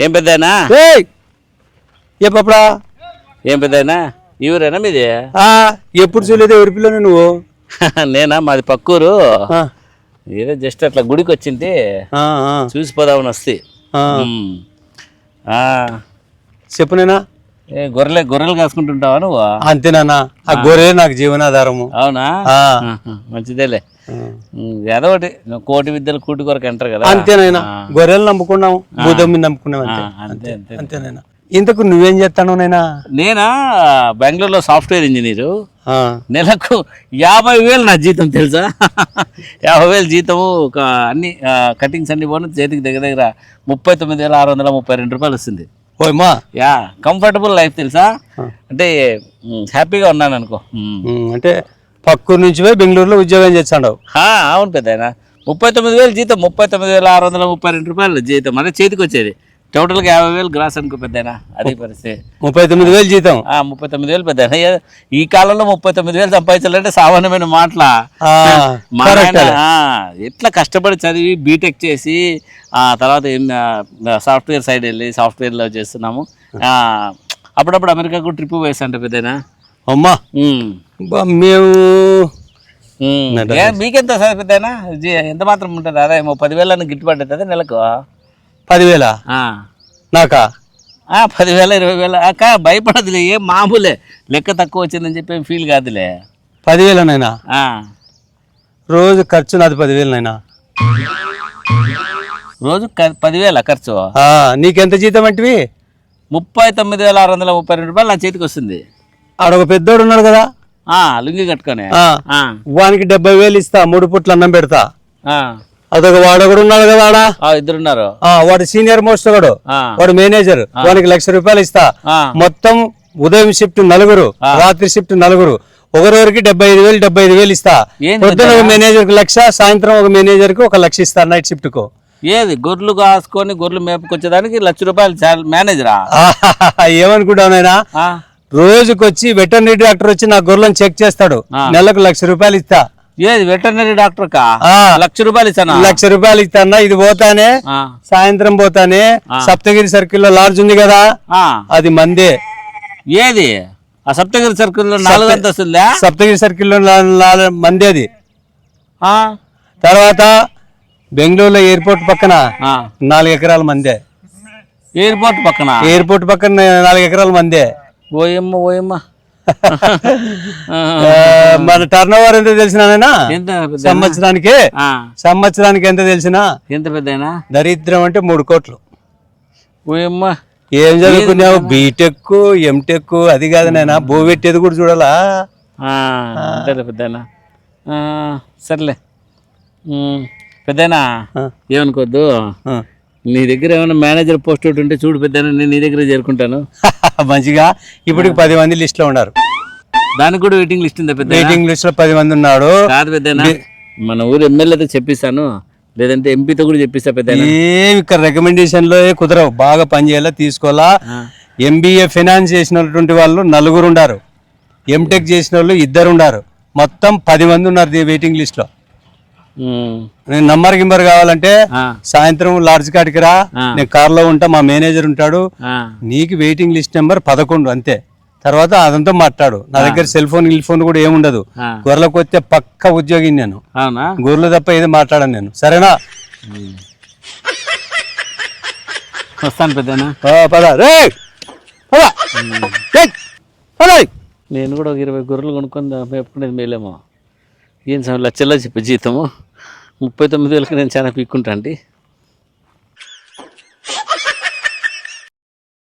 ఏం పెద్దనా చెప్పరా ఏం పెద్దనా ఈ ఊరేనా మీది? ఎప్పుడు చూడలేదు ఎవరి పిల్లని నువ్వు? నేనా, మాది పక్కూరు. ఏదో జస్ట్ అట్లా గుడికి వచ్చింది, చూసిపోదామని వస్తే. చెప్పు నేనా. గొర్రెలు కాసుకుంటుంటావా నువ్వు? అంతేనా, ఆ గొర్రె నాకు జీవనాధారము. అవునా, మంచిదేలే. ఏదో ఒకటి కోటి విద్యలు కూటి కొరకు అంటారు కదా. అంతేనైనా, గొర్రెలు నమ్ముకున్నాం, భూదమ్మి నమ్ముకున్నాం. అంతే అంతే అంతేనైనా. ఇంతకు నువ్వేం చేస్తాను నైనా? నేనా, బెంగళూరులో సాఫ్ట్వేర్ ఇంజనీరు. నెలకు 50,000 నా జీతం తెలుసా. 50,000 జీతము. అన్ని కటింగ్స్ అన్ని పోను చేతికి దగ్గర దగ్గర 39,632 రూపాయలు వస్తుంది. ఓయమ్మా, యా, కంఫర్టబుల్ లైఫ్ తెలుసా. అంటే హ్యాపీగా ఉన్నాను అనుకో. అంటే పక్కూరు నుంచి పోయి బెంగళూరులో ఉద్యోగం చేస్తాడు? అవును పెద్ద. 39,000 జీతం, 39,632 రూపాయలు జీతం అంటే చేతికి వచ్చేది. టోటల్గా 50,000 గ్రాస్ అనుకో పెద్దనా. అదే పరిస్థితి. 39,000 జీతం. 39,000 పెద్దనా. ఈ కాలంలో 39,000 సంపాదించాలంటే సామాన్యమైన మాటల. ఎట్లా కష్టపడి చదివి బీటెక్ చేసి తర్వాత సాఫ్ట్వేర్ సైడ్ వెళ్ళి సాఫ్ట్వేర్లో చేస్తున్నాము. అప్పుడప్పుడు అమెరికాకు ట్రిప్ వేసాంట పెద్దనా. అమ్మా, మేము మీకెంత సార్ పెద్దనా? ఎంత మాత్రం ఉంటుంది? అదే 10,000 గిట్టుబాటు అవుతుంది నెలకు. 10,000 నాకా? 10,000 20,000 అక్క భయపడదులే, ఏం మామూలే. లెక్క తక్కువ వచ్చిందని చెప్పి ఫీల్ కాదులే. 10,000 నైనా రోజు ఖర్చు? నాది 10,000 నైనా రోజు 10,000 ఖర్చు. నీకెంత జీతం అంటివి? 39,632 రూపాయలు నా చేతికి వస్తుంది. ఆడొక పెద్దోడు ఉన్నాడు కదా, లుంగి కట్టుకొని, వానికి 70,000 ఇస్తా, 3 పూట్ల అన్నం పెడతా. అదొక వాడు కూడా ఉన్నాడు కదా ఆడ, ఇద్దరున్నారు. వాడు సీనియర్ మోస్ట్ వాడు, వాడు మేనేజర్. వానికి 1,00,000 రూపాయలు ఇస్తా. మొత్తం ఉదయం షిఫ్ట్ 4, రాత్రి షిఫ్ట్ 4, ఒకరికి 75,000 ఇస్తా. పొద్దున ఒక మేనేజర్ కు 1,00,000, సాయంత్రం ఒక మేనేజర్ కు 1,00,000 ఇస్తా నైట్ షిఫ్ట్ కు. ఏది గొర్రెలు కాసుకొని గొర్రెలు మేపుకొచ్చేదానికి 1,00,000 రూపాయలు మేనేజరా? ఏమనుకుంటావునైనా, రోజుకొచ్చి వెటర్నరీ డాక్టర్ వచ్చి నా గొర్రెలను చెక్ చేస్తాడు. నెలకు 1,00,000 రూపాయలు ఇస్తా. ఏది వెటర్నరీ డాక్టర్ కా? 1,00,000 రూపాయలు ఇస్తాను. 1,00,000 రూపాయలు ఇస్తానా. ఇది పోతానే, సాయంత్రం పోతానే సప్తగిరి సర్కిల్ లో లాడ్జ్ ఉంది కదా, అది మందే. ఏది ఆ సప్తగిరి సర్కిల్ లో 4 అంతస్తులే? సప్తగిరి సర్కిల్ లో మంది అది. తర్వాత బెంగళూరులో ఎయిర్పోర్ట్ పక్కన 4 ఎకరాల మందే. ఎయిర్పోర్ట్ పక్కన? ఎయిర్పోర్ట్ పక్కన 4 ఎకరాల మందే. ఓయమ్మ. మన టర్న్ ఓవర్ ఎంత తెలిసినా? సంవత్సరానికి ఎంత తెలిసినా? ఎంత పెద్దనా? దరిద్రం అంటే 3 కోట్లు. ఓయమ్మ, ఏం చదువుకున్నావు? బీటెక్, ఎంటెక్, అది కాదు నాయనా, బోవెట్టేది కూడా చూడాలా. పెద్దనా సర్లే పెద్దనా, ఏమనుకోద్దు. నీ దగ్గర ఏమైనా మేనేజర్ పోస్ట్ ఒకటి ఉంటే చూడు పెద్దనా, నేను నీ దగ్గర చేరుకుంటాను. మంచిగా. ఇప్పటికి 10 మంది లిస్ట్ లో ఉన్నారు. దానికి కూడా వెయిటింగ్ లిస్ట్ ఉందా పెద్ద? వెయిటింగ్ లిస్ట్ లో 10 మంది ఉన్నాడు. కాదు పెద్దనా, మన ఊరు ఎమ్మెల్యేతో చెప్పిస్తాను, లేదంటే ఎంపీతో కూడా చెప్పిస్తా పెద్ద. ఏమి ఇక్కడ రికమెండేషన్ లో కుదరవు, బాగా పనిచేయాలా, తీసుకోవాలా. MBA ఫైనాన్స్ చేసినటువంటి వాళ్ళు 4 ఉన్నారు, ఎంటెక్ చేసిన వాళ్ళు 2 ఉన్నారు, మొత్తం 10 మంది ఉన్నారు వెయిటింగ్ లిస్ట్ లో. నేను నంబర్ గింబర్ కావాలంటే సాయంత్రం లాడ్జ్ కాడికి రా, నేను కార్ లో ఉంటా, మా మేనేజర్ ఉంటాడు. నీకు వెయిటింగ్ లిస్ట్ నెంబర్ 11 అంతే. తర్వాత అదంతా మాట్లాడు. నా దగ్గర సెల్ ఫోన్ గిల్ ఫోన్ కూడా ఏముండదు. గొర్రెలకు వస్తే పక్క ఉద్యోగి నేను, గొర్రెలు తప్ప ఏదో మాట్లాడాను నేను. సరేనా? వస్తాను పెద్దనా. నేను కూడా ఒక 20 గొర్రెలు కొనుక్కొని మేపుకునేది మేలేమో. ఏం 1,00,000 చెప్పి జీతము, 39,000కి నేను చాలా పీక్కుంటా అండి.